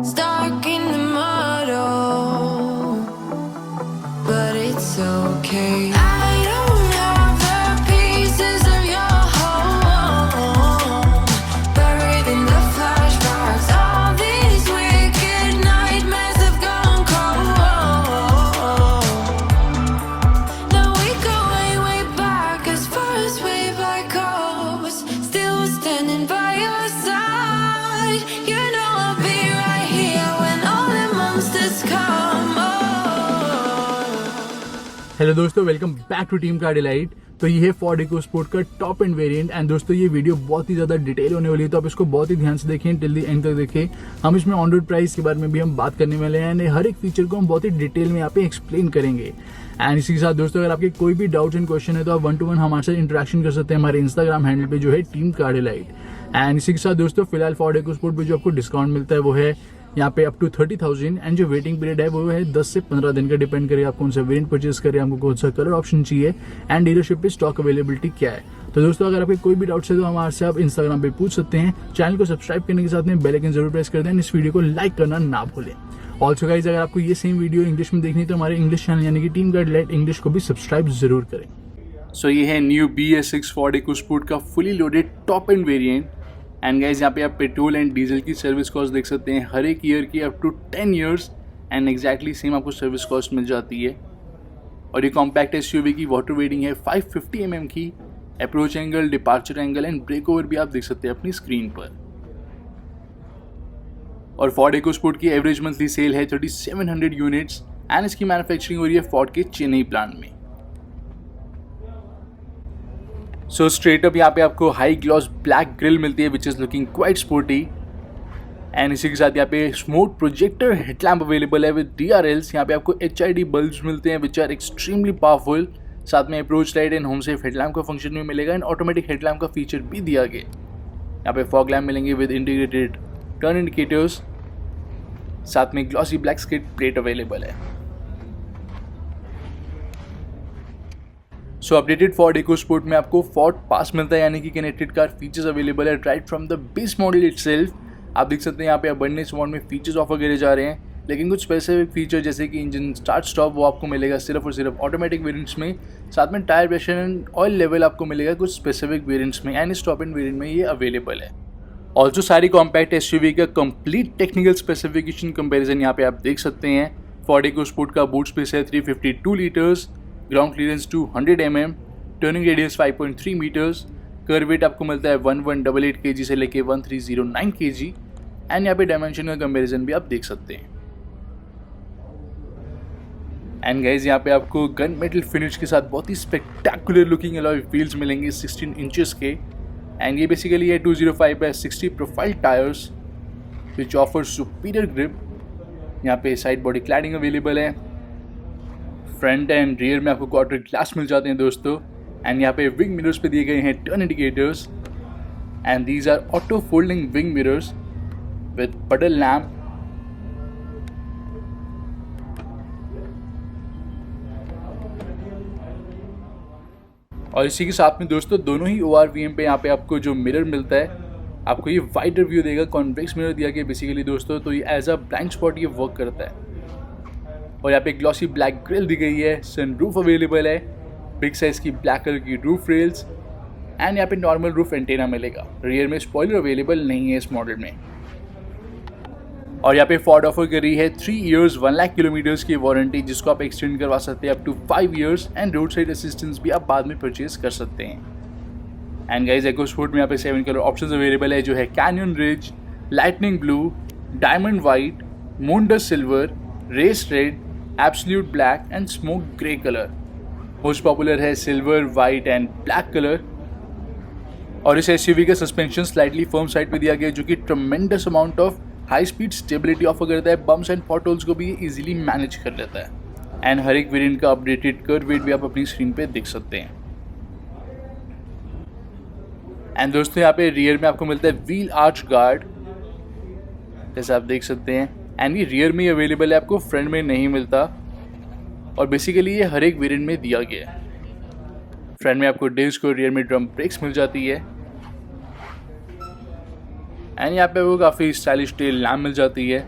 stuck in the muddle, but it's okay. I don't have the pieces of your home, buried in the flashbacks. All these wicked nightmares have gone cold. Now we go way, way back, as far as way back goes. Still standing by your side. You know I'll be right here when all the monsters come. Hello दोस्तों, welcome back to team car delight. तो ये है Ford EcoSport का top end variant. And दोस्तों ये video बहुत ही ज्यादा detail होने वाली है, तो आप इसको बहुत ही ध्यान से देखें, टिल द एंड तक देखें। हम इसमें ऑन रोड प्राइस के बारे में भी हम बात करने वाले हैं, एंड हर एक फीचर को हम बहुत ही डिटेल में यहाँ पे एक्सप्लेन करेंगे। एंड इसी के साथ दोस्तों, अगर आपके कोई भी डाउट्स एंड क्वेश्चन है तो आप 1-to-1 हमारे साथ इंटरेक्शन कर सकते हैं हमारे इंस्टाग्राम हैंडल पे, जो है टीम कार डिलाइट। एंड इसी के साथ दोस्तों, फिलहाल फोर्ड इकोस्पोर्ट पे जो आपको डिस्काउंट मिलता है वो है यहाँ पे अप टू 30,000। एंड जो वेटिंग पीरियड है वो है 10 से 15 दिन का, डिपेंड करेगा आप कौन सा वेरिएंट परचेज करें, आपको कौन सा कलर ऑप्शन चाहिए, एंड डीलरशिप पे स्टॉक अवेलेबिलिटी क्या है। तो दोस्तों, अगर आपके कोई भी डाउट्स है तो हमारे से आप इंस्टाग्राम पे पूछ सकते हैं। चैनल को सब्सक्राइब करने के साथ में बेल आइकन जरूर प्रेस कर दें, इस वीडियो को लाइक करना ना भूलें। ऑल्सो गाइज, अगर आपको ये सेम वीडियो इंग्लिश में देखनी है तो हमारे इंग्लिश चैनल यानी कि टीम कार डिलाइट इंग्लिश को भी सब्सक्राइब जरूर करें। सो ये है न्यू BS6 फोर्ड इकोस्पोर्ट का fully loaded top end variant. And guys, यहाँ पे आप पेट्रोल एंड डीजल की सर्विस कॉस्ट देख सकते हैं, हर एक ईयर की up to 10 years, and exactly same आपको सर्विस कॉस्ट मिल जाती है। और ये कॉम्पैक्ट SUV की वाटर वेटिंग है 550 mm की। Approach angle, departure angle and break over भी आप देख सकते हैं अपनी स्क्रीन पर। और फोर्ड इकोस्पोर्ट की एवरेज मंथली सेल है 3700 यूनिट्स, एंड इसकी मैन्युफैक्चरिंग हो रही है फोर्ड के चेन्नई प्लांट में। सो स्ट्रेट अप यहाँ पे आपको हाई ग्लॉस ब्लैक ग्रिल मिलती है, which is looking quite sporty. And इसी के साथ यहाँ पे स्मोक प्रोजेक्टर हेडलैम्प अवेलेबल है विद DRLs। यहाँ पे आपको HID बल्ब्स मिलते हैं विच आर एक्सट्रीमली पावरफुल। साथ में approach light and home safe headlamp का फंक्शन भी मिलेगा, एंड ऑटोमेटिक हेडलैम्प का फीचर भी दिया गया। यहाँ पे फॉग लैम्प मिलेंगे विद इंटीग्रेटेड टर्न इंडिकेटर्स। साथ में glossy black skid plate available है। सो अपडेटेड फोर्ड इकोस्पोर्ट में आपको फोर्ड पास मिलता है, यानी कि कनेक्टेड कार फीचर्स अवेलेबल है right from the base model itself. आप देख सकते हैं यहाँ पे अबंडेंस मोड में फीचर्स ऑफर करे जा रहे हैं, लेकिन कुछ स्पेसिफिक फीचर जैसे कि इंजन स्टार्ट स्टॉप वो आपको मिलेगा सिर्फ और सिर्फ ऑटोमेटिक वेरिएंट्स में। साथ में tyre pressure and oil level आपको मिलेगा कुछ स्पेसिफिक वेरिएंट्स में, एंड टॉप एंड वेरिएंट में ये अवेलेबल है। ऑल्सो सारी कॉम्पैक्ट SUV का कंप्लीट टेक्निकल स्पेसिफिकेशन कंपैरिजन यहाँ पे आप देख सकते हैं। फोर्ड इकोस्पोर्ट का बूट स्पेस है 352 litres, ground clearance 200 mm, turning radius 5.3 metres, kerb weight आपको मिलता है 1188 kg से लेके 1309 kg, एंड यहाँ पे डायमेंशन का कंपैरिजन भी आप देख सकते हैं। एंड गाइज, यहाँ पे आपको गन मेटल फिनिश के साथ बहुत ही स्पेक्टेकुलर लुकिंग अलॉय व्हील्स मिलेंगे 16 इंचेस के। एंड ये बेसिकली है 205/60 profile tyres which offer superior grip. यहाँ पे साइड बॉडी क्लैडिंग अवेलेबल है। फ्रंट एंड रियर में आपको क्वार्टर ग्लास मिल जाते हैं दोस्तों। एंड यहाँ पे विंग मिरर्स पे दिए गए हैं turn indicators, and these are auto folding wing mirrors with puddle lamp. और इसी के साथ में दोस्तों, दोनों ही ORVM पे यहाँ पे आपको जो मिरर मिलता है, आपको ये वाइडर व्यू देगा, कॉन्वेक्स मिरर दिया गया बेसिकली दोस्तों। तो ये एज अ ब्लाइंड स्पॉट ये वर्क करता है। और यहाँ पे ग्लॉसी ब्लैक ग्रिल दी गई है, सनरूफ अवेलेबल है, बिग साइज की ब्लैक कलर की रूफ रेल्स, एंड यहाँ पे नॉर्मल रूफ एंटेना मिलेगा। रियर में स्पॉइलर अवेलेबल नहीं है इस मॉडल में। और यहाँ पे फोर्ड ऑफर कर रही है 3 years 1 लाख किलोमीटर्स की वारंटी, जिसको आप एक्सटेंड करवा सकते हैं up to 5 years, and roadside assistance भी आप बाद में परचेज कर सकते हैं। एंड गाइज, इकोस्पोर्ट में यहाँ पे 7 कलर ऑप्शंस अवेलेबल है, जो है canyon ridge, lightning blue, diamond white, moondust silver, race red, absolute black and smoke grey colour. Most popular है silver, white and black colour. और इस SUV का सस्पेंशन स्लाइटली फर्म साइड पे दिया गया, जो कि tremendous amount of high speed stability offer करता है। बम्स एंड पॉटहोल्स को भी इजीली मैनेज कर लेता है। एंड हर एक वेरिएंट का अपडेटेड कर्व वेट भी आप अपनी स्क्रीन पे देख सकते हैं। एंड दोस्तों, यहाँ पे रियर में आपको मिलता है व्हील आर्च गार्ड, जैसे आप देख सकते हैं। एंड ये रियर में अवेलेबल है, आपको फ्रंट में नहीं मिलता। और बेसिकली ये हर एक वेरिएंट में दिया गया है। फ्रंट में आपको डिस्क और रियर में ड्रम ब्रेक्स मिल जाती है। एंड यहाँ पे वो काफ़ी स्टाइलिश टेल लैम्प मिल जाती है।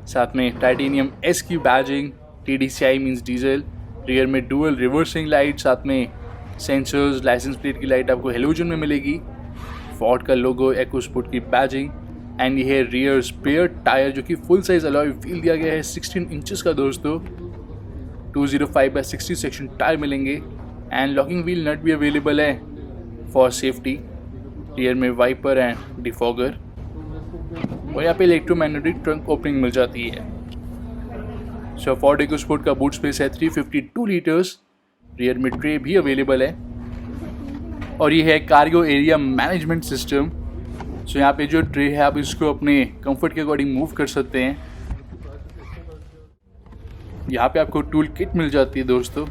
साथ में टाइटेनियम एस की badging, TDCI means diesel. Rear में डुअल रिवर्सिंग लाइट, साथ में सेंसर्स, लाइसेंस प्लेट की लाइट आपको हेलोजन में मिलेगी। फोर्ड का लोगो, EcoSport की बैजिंग एंड ये है रियर स्पेयर टायर जो कि फुल साइज अलॉय व्हील दिया गया है 16 इंचेस का दोस्तों। 205/60 सेक्शन टायर मिलेंगे एंड लॉकिंग व्हील नट भी अवेलेबल है फॉर सेफ्टी। रियर में वाइपर एंड डिफॉगर और यहाँ पे इलेक्ट्रोमैग्नेटिक ट्रंक ओपनिंग मिल जाती है। सो फोर्ड EcoSport का बूट स्पेस है 352 लीटर्स। रियर में ट्रे भी अवेलेबल है और ये है कार्गो एरिया मैनेजमेंट सिस्टम। सो यहाँ पे जो ट्रे है आप इसको अपने कंफर्ट के अकॉर्डिंग मूव कर सकते हैं। यहाँ पे आपको टूल किट मिल जाती है दोस्तों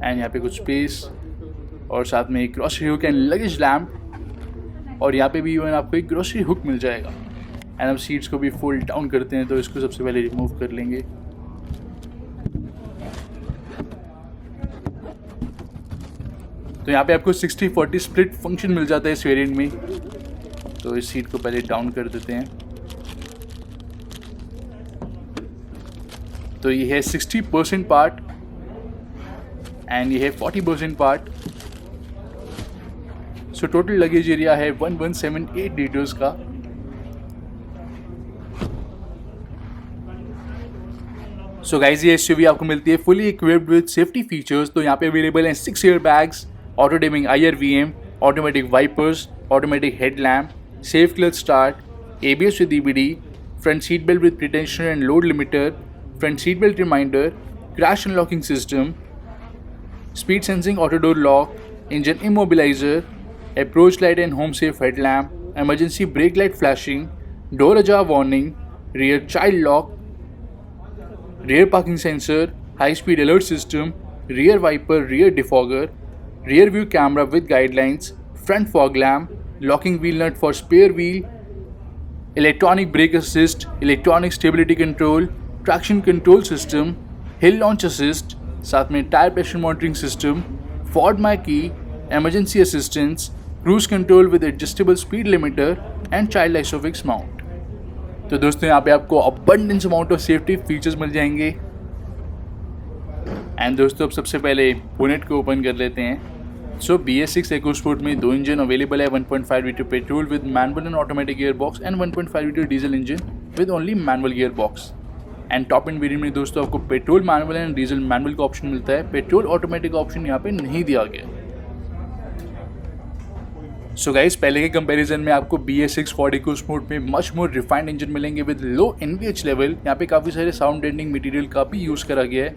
एंड यहाँ पे कुछ स्पेस और साथ में एक grocery hook and luggage lamp और यहाँ पे भी इवन आपको एक ग्रोसरी हुक मिल जाएगा। एंड अब सीट्स को भी फोल्ड डाउन करते हैं तो इसको सबसे पहले रिमूव कर लेंगे। तो यहाँ पे आपको 60-40 स्प्लिट फंक्शन मिल जाता है इस वेरिएंट में। तो इस सीट को पहले डाउन कर देते हैं। तो ये है 60% पार्ट एंड ये है 40% part. So total luggage area है 1178 लीटर्स का। सो गाइस ये एसयूवी आपको मिलती है fully equipped with safety features. तो यहाँ पे अवेलेबल हैं 6 air bags, auto dimming IRVM, automatic wipers, automatic headlamp, safe clutch start, ABS with EBD, front seat belt with pretension and load limiter, front seat belt reminder, crash unlocking system, speed sensing auto door lock, engine immobiliser, approach light and home safe headlamp, emergency brake light flashing, door ajar warning, rear child lock, rear parking sensor, high speed alert system, rear wiper, rear defogger, rear view camera with guidelines, front fog lamp, locking wheel nut for spare wheel, electronic brake assist, electronic stability control, traction control system, hill launch assist, साथ में tyre pressure monitoring system, Ford My Key, emergency assistance, cruise control with adjustable speed limiter and child isofix mount। तो दोस्तों यहाँ पे आपको abundance amount of safety features मिल जाएंगे। And दोस्तों अब सबसे पहले बोनेट को ओपन कर लेते हैं। सो BS6 EcoSport में 2 इंजन अवेलेबल है, 1.5 litre petrol with manual and automatic gear box and 1.5 litre diesel engine with only manual gear box. And top end variant में दोस्तों आपको petrol manual and diesel manual का option मिलता है। Petrol automatic option यहाँ पे नहीं दिया गया। सो गाइस पहले के कंपैरिजन में आपको BS6 फोर्ड EcoSport में मच मोर रिफाइंड इंजन मिलेंगे विद लो NVH लेवल। यहाँ पे काफ़ी सारे साउंड डेंडिंग मटेरियल का भी यूज़ करा गया है।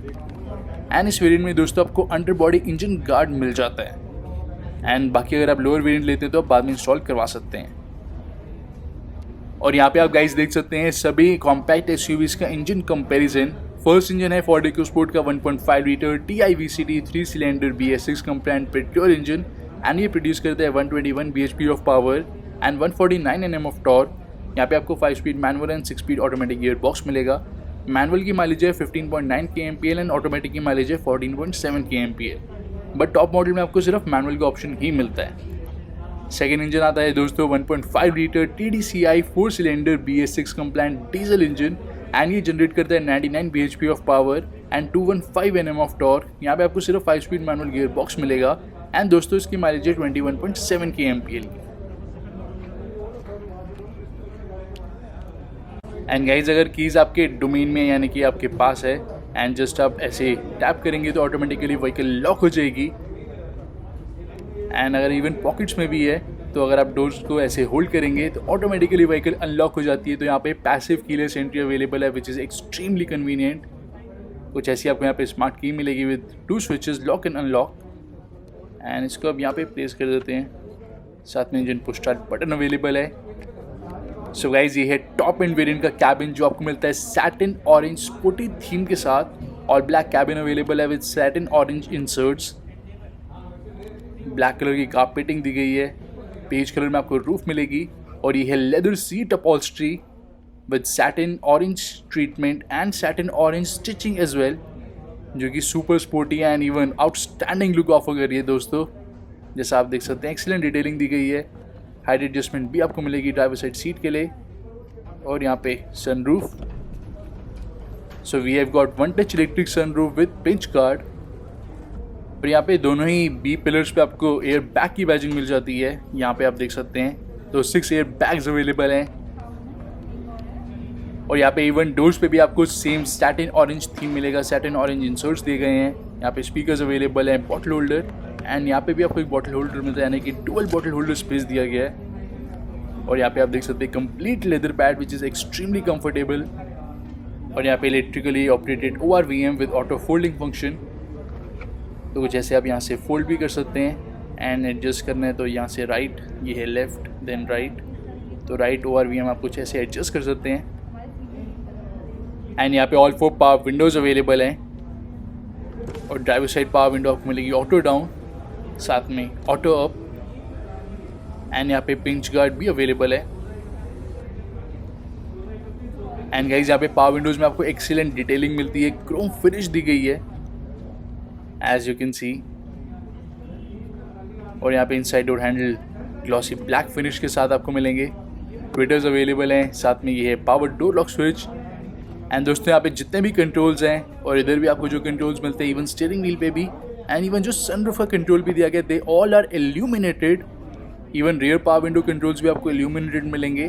एंड इस वेरिएंट में दोस्तों आपको अंडर बॉडी इंजन गार्ड मिल जाता है। एंड बाकी अगर आप लोअर वेरिएंट लेते हैं तो आप बाद में इंस्टॉल करवा सकते हैं। और यहाँ पे आप गाइस देख सकते हैं सभी कॉम्पैक्ट SUVs का इंजन कंपैरिजन। फर्स्ट इंजन है फोर्ड EcoSport का 1.5 litre TI-VCT 3 cylinder BS6 compliant petrol engine and ये प्रोड्यूस करता है 121 bhp of power and 149 Nm of torque. यहाँ पे आपको 5 speed manual and 6 speed automatic gear box मिलेगा। मैनुअल की माइलेज है 15.9 kmpl एंड ऑटोमेटिक की माइलेज है 14.7 kmpl। बट टॉप मॉडल में आपको सिर्फ मैनुअल का ऑप्शन ही मिलता है। सेकेंड इंजन आता है दोस्तों 1.5 litre TDCI 4 cylinder BS6 compliant diesel engine and ये जनरेट करता है 99 bhp of power and 215 Nm of torque. यहाँ पे आपको सिर्फ 5 स्पीड मैनुअल गियर बॉक्स मिलेगा एंड दोस्तों इसकी माइलेज है 21.7 kmpl। एंड गाइज अगर कीज़ आपके डोमेन में यानी कि आपके पास है एंड जस्ट आप ऐसे टैप करेंगे तो ऑटोमेटिकली व्हीकल लॉक हो जाएगी। एंड अगर इवन पॉकेट्स में भी है तो अगर आप डोर्स को ऐसे होल्ड करेंगे तो ऑटोमेटिकली व्हीकल अनलॉक हो जाती है। तो यहाँ पे पैसिव कीलेस एंट्री अवेलेबल है विच इज़ एक्सट्रीमली कन्वीनियंट। कुछ ऐसी आपको यहाँ पे स्मार्ट की मिलेगी with 2 switches lock and unlock. And इसको अब यहाँ पे प्लेस कर देते हैं। साथ में engine push start button available है। सो गाइज ये है टॉप एंड वेरिएंट का कैबिन जो आपको मिलता है सैटिन ऑरेंज स्पोर्टी थीम के साथ। और ब्लैक कैबिन अवेलेबल है with satin orange inserts. Black colour की कारपेटिंग दी गई है। पेज कलर में आपको रूफ मिलेगी और ये है leather seat upholstery with satin orange treatment and satin orange stitching as well, जो कि super sporty and even outstanding look offer कर रही है दोस्तों। जैसा आप देख सकते हैं एक्सीलेंट डिटेलिंग दी गई है। हाइट एडजस्टमेंट भी आपको मिलेगी ड्राइवर साइड सीट के लिए। और यहाँ पे sunroof. So we have got one touch electric sunroof with pinch guard. और यहाँ पे दोनों ही बी पिलर्स पे आपको एयर बैग की बैजिंग मिल जाती है। यहाँ पे आप देख सकते हैं तो 6 एयर बैग्स अवेलेबल हैं। और यहाँ पे इवन डोर्स पे भी आपको सेम सैटिन ऑरेंज थीम मिलेगा, सैटिन ऑरेंज इंसर्ट्स दिए गए हैं। यहाँ पे स्पीकर्स अवेलेबल हैं, बॉटल होल्डर, एंड यहाँ पे भी आपको एक बॉटल होल्डर मिलता है, यानी कि डुअल बॉटल होल्डर स्पेस दिया गया है। और यहाँ पे आप देख सकते हैं complete leather pad which is extremely comfortable. और यहाँ पे electrically operated ORVM with auto folding function. तो कुछ ऐसे आप यहाँ से फोल्ड भी कर सकते हैं एंड एडजस्ट करना है तो यहाँ से राइट, ये है लेफ़्ट देन राइट, तो राइट ORVM आप कुछ ऐसे एडजस्ट कर सकते हैं। एंड यहाँ पे ऑल 4 पावर विंडोज़ अवेलेबल हैं। और ड्राइवर साइड पावर विंडो आपको मिलेगी ऑटो डाउन, साथ में ऑटो अप, एंड यहाँ पे पिंच गार्ड भी अवेलेबल है। एंड गाइज यहाँ पे पावर विंडोज़ में आपको एक्सीलेंट डिटेलिंग मिलती है, क्रोम फिनिश दी गई है एज यू कैन सी। और यहाँ पे inside door handle glossy black finish के साथ आपको मिलेंगे। ट्विटर्स अवेलेबल हैं, साथ में ये है power door lock switch. And दोस्तों यहाँ पे जितने भी कंट्रोल्स हैं और इधर भी आपको जो कंट्रोल्स मिलते हैं, इवन स्टीयरिंग व्हील पे भी, एंड इवन जो सनरूफ का कंट्रोल भी दिया गया, they all are illuminated. Even rear power window controls भी आपको इल्यूमिनेटेड मिलेंगे।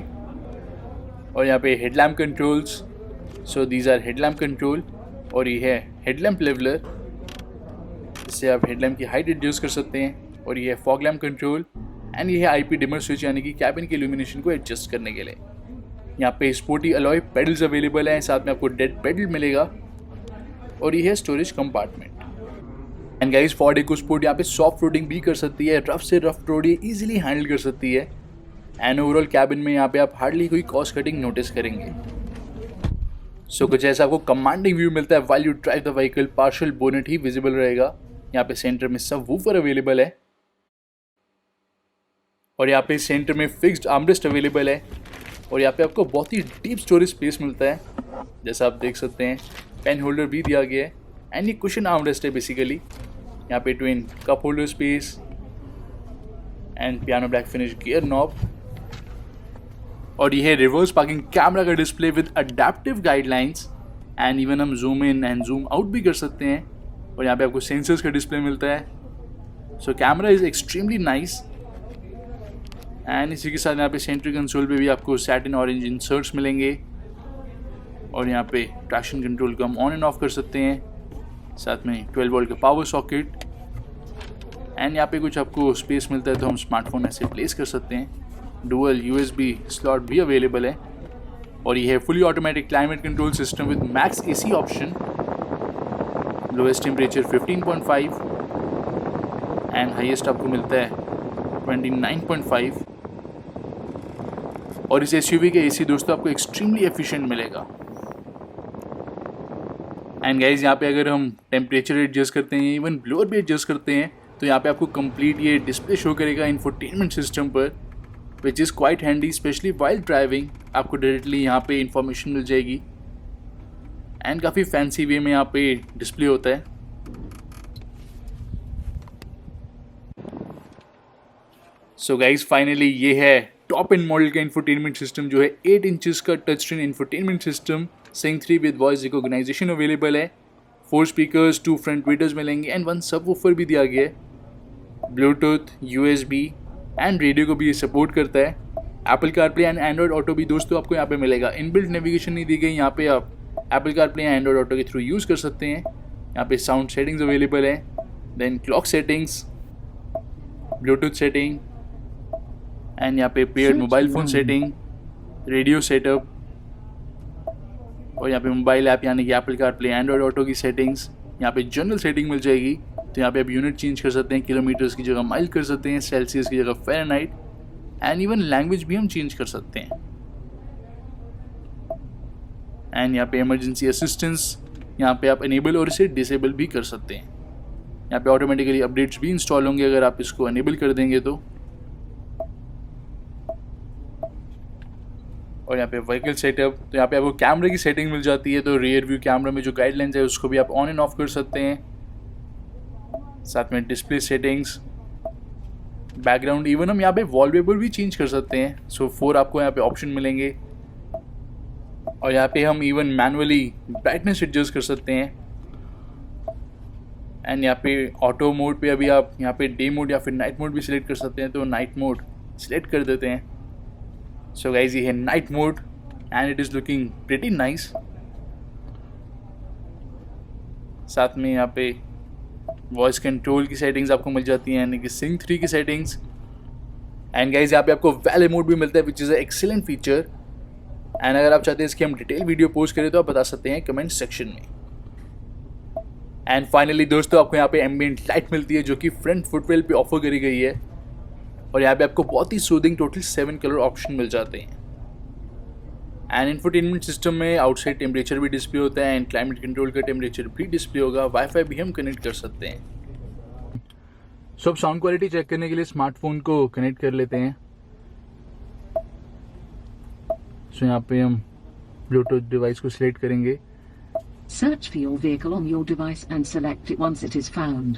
और यहाँ पे headlamp controls, so these are headlamp control. और ये है हेडलैम्प लेवलर, इससे आप हेडलैम्प की हाइट एडजस्ट कर सकते हैं। और ये है फॉग लैम्प कंट्रोल, एंड ये है IP डिमर स्विच, यानी कि कैबिन के इल्यूमिनेशन को एडजस्ट करने के लिए। यहाँ पे स्पोर्टी अलॉय पेडल्स अवेलेबल हैं, साथ में आपको डेड पेडल मिलेगा। और ये है storage compartment. And guys Ford EcoSport यहाँ पे सॉफ्ट रोडिंग भी कर सकती है, रफ से रफ रोड ये ईजिली हैंडल कर सकती है। एंड ओवरऑल कैबिन में यहाँ पे आप हार्डली कोई कॉस्ट कटिंग नोटिस करेंगे। सो कुछ ऐसा आपको कमांडिंग व्यू मिलता है while you drive the vehicle. Partial bonnet he visible रहेगा। यहाँ पे सेंटर में सबवूफर अवेलेबल है। और यहाँ पे सेंटर में फिक्स्ड आर्मरेस्ट अवेलेबल है। और यहाँ पे आपको बहुत ही डीप स्टोरेज स्पेस मिलता है, जैसा आप देख सकते हैं। पेन होल्डर भी दिया गया है, एंड ये कुशन आर्मरेस्ट है बेसिकली। यहाँ पे twin cup holder space and piano black finish gear knob. और ये है रिवर्स पार्किंग कैमरा का display with adaptive guidelines, and even हम zoom in and zoom out भी कर सकते हैं। और यहाँ पे आपको सेंसर्स का डिस्प्ले मिलता है। So camera is extremely nice. And इसी के साथ यहाँ पे सेंट्रल कंसोल पे भी आपको सैटिन ऑरेंज इंसर्ट्स मिलेंगे। और यहाँ पे ट्रैक्शन कंट्रोल को हम ऑन एंड ऑफ कर सकते हैं, साथ में 12 वोल्ट का पावर सॉकेट। एंड यहाँ पे कुछ आपको स्पेस मिलता है तो हम स्मार्टफोन ऐसे प्लेस कर सकते हैं। डुअल USB स्लॉट भी अवेलेबल है। और ये है fully automatic climate control system with max AC option. Lowest temperature 15.5 and highest आपको मिलता है 29.5। और इस SUV के AC दोस्तों आपको एक्सट्रीमली एफिशिएंट मिलेगा। एंड गाइज यहाँ पे अगर हम टेम्परेचर एडजस्ट करते हैं, इवन ब्लोअर भी एडजस्ट करते हैं, तो यहाँ पे आपको कंप्लीट ये डिस्प्ले शो करेगा इंफोटेनमेंट सिस्टम पर, which is quite handy specially while driving. आपको डायरेक्टली यहाँ पे इंफॉर्मेशन मिल जाएगी एंड काफ़ी फैंसी वे में यहाँ पे डिस्प्ले होता है। सो गाइज फाइनली ये है टॉप एंड मॉडल का इंफोटेनमेंट सिस्टम, जो है 8 इंचेस का touch screen infotainment system. Sync 3 with voice recognition available है। 4 स्पीकर्स, 2 फ्रंट ट्विटर्स मिलेंगे एंड 1 सबवूफर भी दिया गया है। ब्लूटूथ, USB एंड रेडियो को भी ये सपोर्ट करता है। Apple CarPlay and Android auto भी दोस्तों आपको यहाँ पे मिलेगा। इनबिल्ट नेविगेशन नहीं दी गई, यहाँ पे आप एप्पल कारप्ले या एंड्रॉयड ऑटो के थ्रू यूज़ कर सकते हैं। यहाँ पे साउंड सेटिंग्स अवेलेबल है, then clock settings, Bluetooth setting and यहाँ पे paired mobile phone setting, radio setup, और यहाँ पे मोबाइल ऐप यानी कि एप्पल कारप्ले एंड्रॉयड ऑटो की सेटिंग्स। यहाँ पे जनरल सेटिंग मिल जाएगी, तो यहाँ पे आप यूनिट चेंज कर सकते हैं, किलोमीटर्स की जगह माइल कर सकते हैं, सेल्सियस की जगह फ़ारेनहाइट, एंड इवन लैंग्वेज भी हम चेंज कर सकते हैं। एंड यहाँ पे इमरजेंसी असिस्टेंस यहाँ पे आप इनेबल और इसे डिसेबल भी कर सकते हैं। यहाँ पे ऑटोमेटिकली अपडेट्स भी इंस्टॉल होंगे अगर आप इसको इनेबल कर देंगे तो। और यहाँ पे व्हीकल सेटअप, तो यहाँ पे आपको कैमरे की सेटिंग मिल जाती है, तो रियर व्यू कैमरा में जो गाइडलाइंस है उसको भी आप ऑन एंड ऑफ कर सकते हैं। साथ में डिस्प्ले सेटिंग्स, बैकग्राउंड, इवन हम यहाँ पे वॉलपेपर भी चेंज कर सकते हैं। सो 4 आपको यहाँ पे ऑप्शन मिलेंगे। और यहाँ पे हम इवन मैनुअली ब्राइटनेस एडजस्ट कर सकते हैं। एंड यहाँ पे ऑटो मोड पे अभी आप यहाँ पे डे मोड या फिर नाइट मोड भी सिलेक्ट कर सकते हैं, तो नाइट मोड सिलेक्ट कर देते हैं। सो गाइज ये है night mode and it is looking pretty nice. साथ में यहाँ पे वॉइस कंट्रोल की सेटिंग्स आपको मिल जाती हैं, यानी कि सिंक 3 की सेटिंग्स। एंड गाइज यहाँ पे आपको वैले मोड भी मिलता है which is a excellent feature. And अगर आप चाहते हैं इसकी हम डिटेल वीडियो पोस्ट करें तो आप बता सकते हैं कमेंट सेक्शन में। एंड फाइनली दोस्तों आपको यहाँ पे एम्बिएंट लाइट मिलती है जो कि फ्रंट फुटवेल पे ऑफर करी गई है। और यहाँ पे आपको बहुत ही सूदिंग टोटल 7 कलर ऑप्शन मिल जाते हैं। एंड इंफोटेनमेंट सिस्टम में आउटसाइड टेम्परेचर भी डिस्प्ले होता है एंड क्लाइमेट कंट्रोल का टेम्परेचर भी डिस्प्ले होगा। वाईफाई भी हम कनेक्ट कर सकते हैं। सो अब साउंड क्वालिटी चेक करने के लिए स्मार्टफोन को कनेक्ट कर लेते हैं। सो यहाँ पे हम ब्लूटूथ डिवाइस को सिलेक्ट करेंगे। Search for your vehicle on your device and select it once it is found.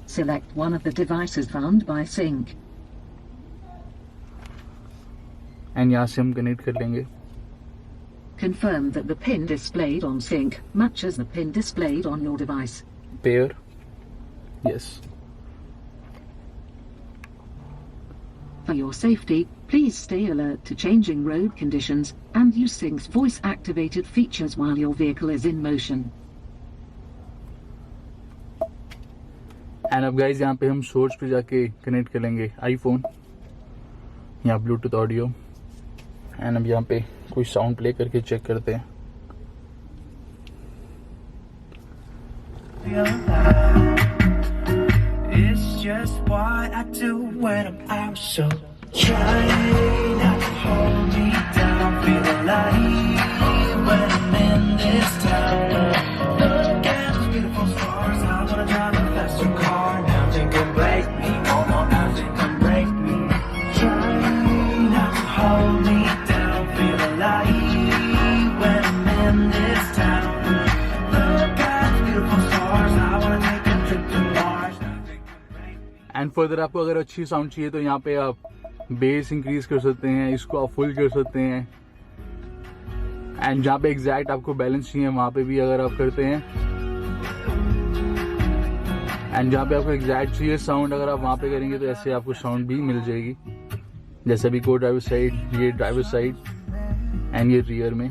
Select one of the devices found by sync. And यहाँ से हम कनेक्ट कर लेंगे। Confirm that the pin displayed on sync matches the pin displayed on your device. Pair yes. For your safety, please stay alert to changing road conditions and use Sync's voice-activated features while your vehicle is in motion. And अब guys यहाँ पे हम source पे जाके connect कर लेंगे iPhone या Bluetooth audio. And अब यहाँ पे कोई साउंड प्ले करके चेक करते हैं। It's just what I do when I'm out, so try not to hold me down. Feel alive when I'm in this town. Look at those beautiful stars. I wanna drive a faster car. Nothing can break me. Oh no, nothing can break me. Try not to hold me down. Feel alive when I'm in this town. Look at those beautiful stars. I wanna take a trip to Mars. And further आपको अगर अच्छी sound चाहिए तो यहाँ पे आप base increase कर सकते हैं, इसको आप फुल कर सकते हैं। एंड जहाँ पे एग्जैक्ट आपको बैलेंस चाहिए वहाँ पे भी अगर आप करते हैं। एंड जहाँ पे आपको एग्जैक्ट चाहिए साउंड अगर आप वहाँ पे करेंगे तो ऐसे आपको साउंड भी मिल जाएगी। जैसे अभी को ड्राइवर साइड, ये ड्राइवर साइड एंड ये रियर में।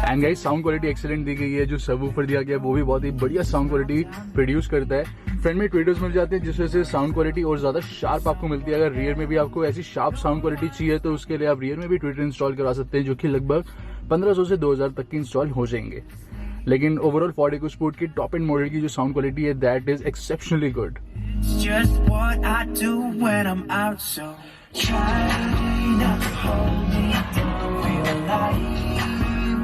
And guys sound quality excellent दी गई है। जो सबवूफर दिया गया है वो भी बहुत ही बढ़िया साउंड क्वालिटी प्रोड्यूस करता है। फ्रंट में ट्विटर्स मिल जाते हैं जिस वजह से साउंड क्वालिटी और ज्यादा शार्प आपको मिलती है। अगर रियर में भी आपको ऐसी शार्प साउंड क्वालिटी चाहिए तो उसके लिए आप रियर में भी ट्विटर इंस्टॉल करा सकते हैं, जो कि लगभग 1500 से 2000 तक की इंस्टॉल हो जाएंगे। लेकिन ओवरऑल फोर्ड इकोस्पोर्ट की टॉप एंड मॉडल की जो साउंड क्वालिटी है that is exceptionally good. It's just what I do when I'm out, so try not to hold me down. Feel alive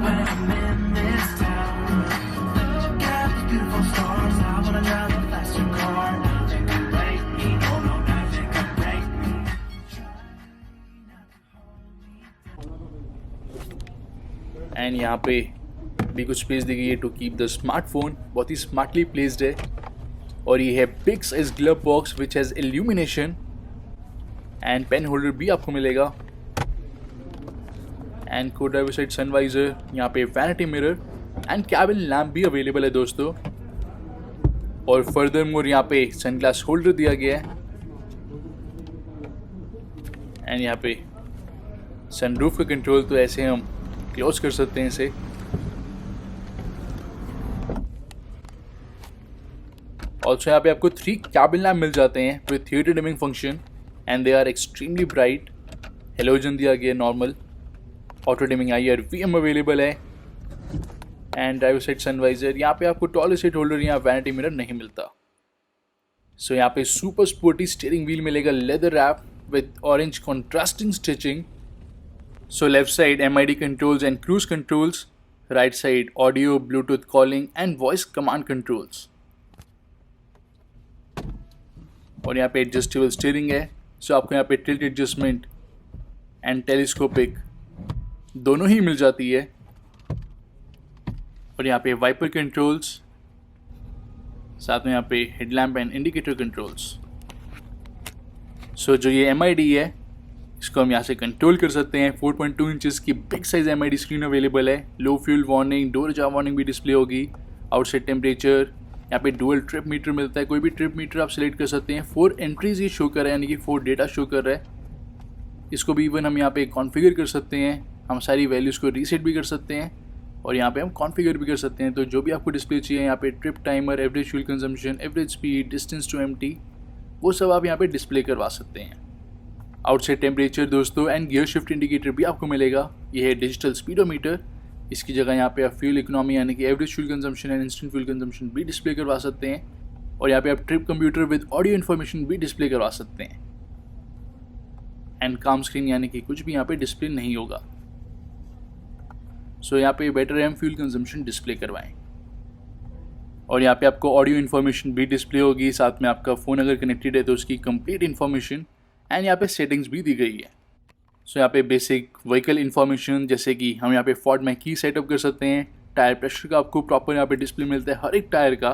when I'm in this town. Look at these beautiful stars. I wanna drive a faster car. Nothing can break me. Oh no, nothing can break me. And यहाँ पे भी कुछ space दी गई है to keep the smartphone, बहुत ही smartly placed है। और ये है big size glove box which has illumination and pen holder भी आपको मिलेगा। एंड को ड्राइवर साइड सनवाइजर, यहाँ पे vanity mirror and cabin lamp भी अवेलेबल है दोस्तों। और फर्दर मोर यहाँ पे सनग्लास होल्डर दिया गया है। एंड यहाँ पे सनरूफ का कंट्रोल तो ऐसे हम क्लोज कर सकते हैं इसे। ऑल्सो यहाँ पे आपको 3 कैबिन लैम्प मिल जाते हैं with theatre dimming function and they are extremely bright. Halogen दिया गया normal, auto dimming IR VM available है एंड ड्राइवर साइड सनवाइजर। यहाँ पे आपको टॉल सीट होल्डर या वैनिटी मिरर नहीं मिलता। सो यहाँ पे सुपर स्पोर्टी स्टीयरिंग व्हील मिलेगा leather wrap with orange contrasting stitching. So left side MID controls and cruise controls, right side audio, Bluetooth calling and voice command controls. और यहाँ पे adjustable steering है। सो आपको यहाँ पे टिल्ट एडजस्टमेंट एंड टेलीस्कोपिक दोनों ही मिल जाती है। और यहाँ पे वाइपर कंट्रोल्स, साथ में यहाँ पे हेडलैम्प एंड इंडिकेटर कंट्रोल्स। सो जो ये MID है इसको हम यहाँ से कंट्रोल कर सकते हैं। 4.2 इंचेस की big size MID screen available है। Low fuel warning, door ajar warning भी डिस्प्ले होगी। आउटसाइड टेम्परेचर, यहाँ पे डुअल ट्रिप मीटर मिलता है, कोई भी ट्रिप मीटर आप सेलेक्ट कर सकते हैं। 4 एंट्रीज ये शो कर रहा है, यानी कि 4 डेटा शो कर रहा है। इसको भी इवन हम यहाँ पे कॉन्फ़िगर कर सकते हैं, हम सारी वैल्यूज़ को रीसेट भी कर सकते हैं और यहाँ पे हम कॉन्फ़िगर भी कर सकते हैं। तो जो भी आपको डिस्प्ले चाहिए यहाँ पे trip timer, average fuel consumption, average speed, distance to empty, वो सब आप यहाँ पे डिस्प्ले करवा सकते हैं। आउटसाइड टेम्परेचर दोस्तों एंड गियर शिफ्ट इंडिकेटर भी आपको मिलेगा। ये है डिजिटल स्पीडोमीटर। इसकी जगह यहाँ पे आप फ्यूल इकोनॉमी यानी कि average fuel consumption and instant fuel consumption भी डिस्प्ले करवा सकते हैं और यहाँ पे आप trip computer with audio information भी डिस्प्ले करवा सकते हैं। एंड काम स्क्रीन यानी कि कुछ भी यहाँ पे डिस्प्ले नहीं होगा। सो यहाँ पे बेटर है हम फ्यूल कंजम्पशन डिस्प्ले करवाएं और यहाँ पे आपको ऑडियो इन्फॉर्मेशन भी डिस्प्ले होगी। साथ में आपका फ़ोन अगर कनेक्टेड है तो उसकी कंप्लीट इन्फॉर्मेशन एंड यहाँ पे सेटिंग्स भी दी गई है। सो यहाँ पे बेसिक व्हीकल इन्फॉर्मेशन जैसे कि हम यहाँ पे फोर्ड में की सेटअप कर सकते हैं। टायर प्रेशर का आपको प्रॉपर यहाँ पे डिस्प्ले मिलता है हर एक टायर का।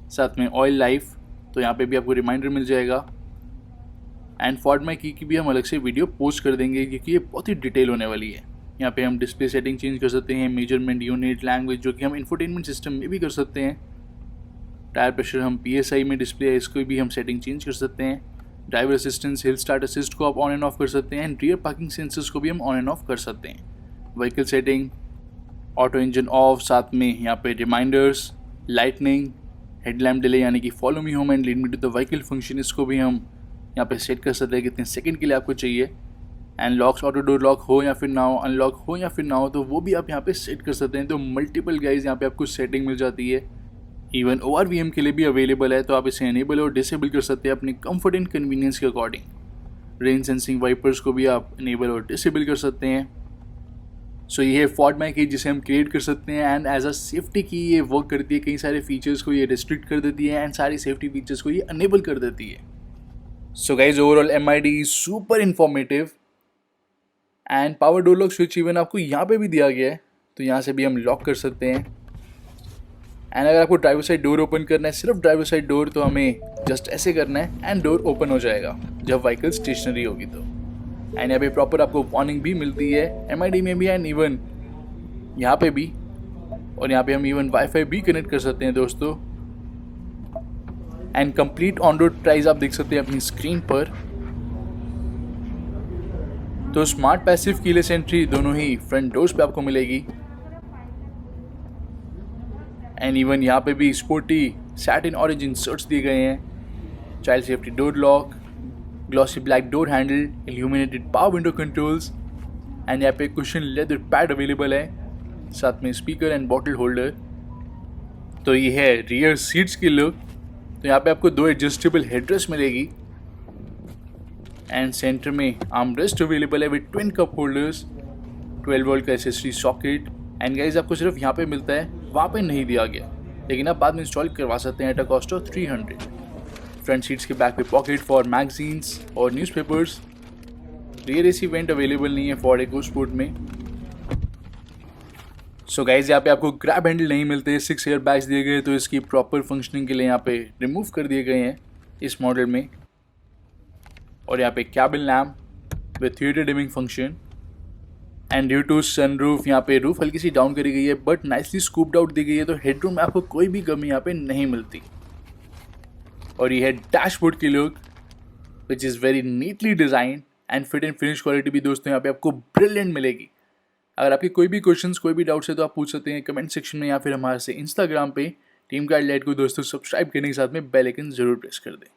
साथ में ऑयल लाइफ, तो यहाँ पे भी आपको रिमाइंडर मिल जाएगा। एंड फोर्ड में की भी हम अलग से वीडियो पोस्ट कर देंगे क्योंकि ये बहुत ही डिटेल होने वाली है। यहाँ पे हम डिस्प्ले सेटिंग चेंज कर सकते हैं, मेजरमेंट यूनिट, लैंग्वेज, जो कि हम इंफोटेनमेंट सिस्टम में भी कर सकते हैं। टायर प्रेशर हम PSI में डिस्प्ले है, इसको भी हम सेटिंग चेंज कर सकते हैं। Driver assistance, hill start assist को आप ऑन एंड ऑफ कर सकते हैं। रियर पार्किंग सेंसर्स को भी हम ऑन एंड ऑफ कर सकते हैं। Vehicle setting, auto engine of, साथ में यहाँ पे रिमाइंडर्स, लाइटनिंग, हेडलैम्प डिले यानी कि follow me home and lead me to the vehicle function, इसको भी हम यहाँ पे सेट कर सकते हैं कितने सेकंड के लिए आपको चाहिए। And locks, auto door lock हो या फिर ना हो, अनलॉक हो या फिर ना हो, तो वो भी आप यहाँ पे सेट कर सकते हैं। तो मल्टीपल गाइज यहाँ पे आपको सेटिंग मिल जाती है। इवन ORVM के लिए भी अवेलेबल है, तो आप इसे इनेबल और डिसेबल कर सकते हैं अपने कंफर्ट एंड कन्वीनियंस के अकॉर्डिंग। रेन सेंसिंग वाइपर्स को भी आप इनेबल और डिसेबल कर सकते हैं। सो ये है फोर्ड में की जिसे हम क्रिएट कर सकते हैं एंड एज अ सेफ्टी की ये वर्क करती है। कई सारे फीचर्स को ये रिस्ट्रिक्ट कर देती है एंड सारी सेफ्टी फीचर्स को ये अनेबल कर देती है। So guys overall MID super informative and power door lock switch even आपको यहाँ पे भी दिया गया है, तो यहाँ से भी हम लॉक कर सकते हैं। एंड अगर आपको ड्राइवर साइड डोर ओपन करना है, सिर्फ ड्राइवर साइड डोर, तो हमें जस्ट ऐसे करना है एंड डोर ओपन हो जाएगा जब व्हीकल स्टेशनरी होगी तो। एंड यहाँ पे प्रॉपर आपको वार्निंग भी मिलती है MID में भी एंड इवन यहाँ पे भी। और यहाँ पे हम इवन वाईफाई भी कनेक्ट कर सकते हैं दोस्तों। And complete on road price आप देख सकते हैं अपनी स्क्रीन पर। तो स्मार्ट पैसिव कीलेस एंट्री दोनों ही फ्रंट डोर्स पे आपको मिलेगी। एंड इवन यहाँ पे भी स्पोर्टी सैटिन ऑरेंज इंसर्ट्स दिए गए हैं। Child safety door lock, glossy black door handle, illuminated power window controls and यहाँ पे कुशन लेदर पैड अवेलेबल है, साथ में स्पीकर एंड बॉटल होल्डर। तो ये है रियर सीट्स की लुक। तो यहाँ पे आपको 2 एडजस्टेबल हेडरेस्ट मिलेगी एंड सेंटर में आर्मरेस्ट अवेलेबल है with twin cup holders, 12 volt का एसएसडी सॉकेट। एंड गाइस आपको सिर्फ यहाँ पे मिलता है, वहाँ पे नहीं दिया गया, लेकिन आप बाद में इंस्टॉल करवा सकते हैं at a cost of 300। Front seats के बैक पे पॉकेट फॉर मैगजीन्स और newspapers. Rear AC went available नहीं है फोर्ड इकोस्पोर्ट में। सो गाइज यहाँ पे आपको ग्रैब हैंडल नहीं मिलते, 6 एयर बैग्स दिए गए, तो इसकी प्रॉपर फंक्शनिंग के लिए यहाँ पे रिमूव कर दिए गए हैं इस मॉडल में। और यहाँ पे cabin lamp with theatre dimming function and due to sunroof यहाँ पे रूफ हल्की सी डाउन करी गई है बट नाइसली स्कूप्ड आउट दी गई है, तो हेडरूम में आपको कोई भी कमी यहाँ पे नहीं मिलती। और ये है डैशबोर्ड की look which is very neatly design and fit and finish quality भी दोस्तों यहाँ पे आपको ब्रिलियंट मिलेगी। अगर आपके कोई भी क्वेश्चंस, कोई भी डाउट्स है तो आप पूछ सकते हैं कमेंट सेक्शन में या फिर हमारे से इंस्टाग्राम पे टीम गाइड लाइट को दोस्तों सब्सक्राइब करने के साथ में बेल आइकन जरूर प्रेस कर दें।